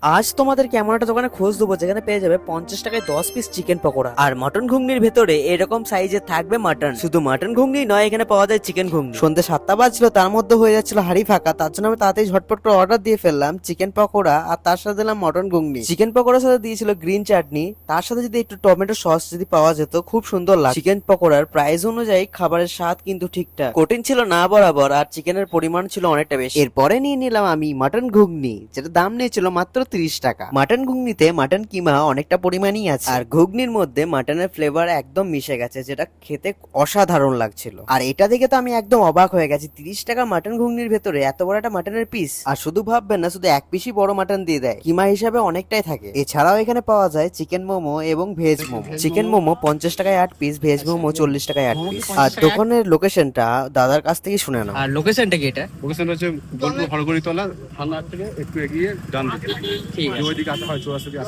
আজ তোমাদেরকে এমন একটা দোকানে খোঁজ দেবো যেখানে পেয়ে যাবে 50 টাকায় 10 পিস চিকেন পকোড়া আর মটন ঘুগনির ভেতরে এরকম সাইজে থাকবে মাটন। শুধু মটন ঘুগনি নয়, এখানে পাওয়া যায় চিকেন ঘুগনি। সন্ধ্যে 7টা বাজছিল, তার মধ্যে হয়ে যাচ্ছিল হাড়ি ফাঁকা। তার জন্য আমি তাড়াতাড়ি ঝটপট করে অর্ডার দিয়ে ফেললাম চিকেন পকোড়া, আর তার সাথে দিলাম মটন ঘুগনি। চিকেন পকোড়ার সাথে দিয়েছিল গ্রিন চাটনি, তার সাথে যদি একটু টমেটো সস যদি পাওয়া যেত খুব সুন্দর লাগে। চিকেন পকোড়ার প্রাইস অনুযায়ী খাবারের স্বাদ কিন্তু ঠিকঠাক, কঠিন ছিল না বরাবর, আর চিকেনের পরিমাণ ছিল অনেকটা বেশি। এরপরে নিয়ে নিলাম আমি মটন ঘুগনি, যেটা দাম নিয়েছিল মাত্র 30 টাকা। মাটন ঘুগনিতে মাটন কিমা অনেকটা পরিমাণই আছে, আর ঘুগনির মধ্যে মাটনের ফ্লেভার একদম মিশে গেছে, যেটা খেতে অসাধারণ লাগছিল। আর এটা দেখে তো আমি একদম অবাক হয়ে গেছি, 30 টাকা মাটন ঘুগনির ভেতরে এত বড় একটা মাটনের পিস। আর শুধু ভাববেন না, শুধু এক পিসই বড় মাটন দিয়ে দেয়, কিমা হিসাবে অনেকটাই থাকে। এছাড়াও এখানে পাওয়া যায় চিকেন মোমো এবং ভেজ মোমো। চিকেন মোমো 50 টাকায় 8 পিস, ভেজ মোমো 40 টাকায় 8 পিস। আর দোকানের লোকেশনটা দাদার কাছ থেকে শুনে নাও। আর লোকেশনটা কি এটা? লোকেশন হচ্ছে বোলপুর হরগড়িতলা, থানার থেকে একটু এগিয়ে ডান দিকে। ঠিক আছে। ওইদিকে আসা হয় চৌরাস্তা দিয়ে আসা।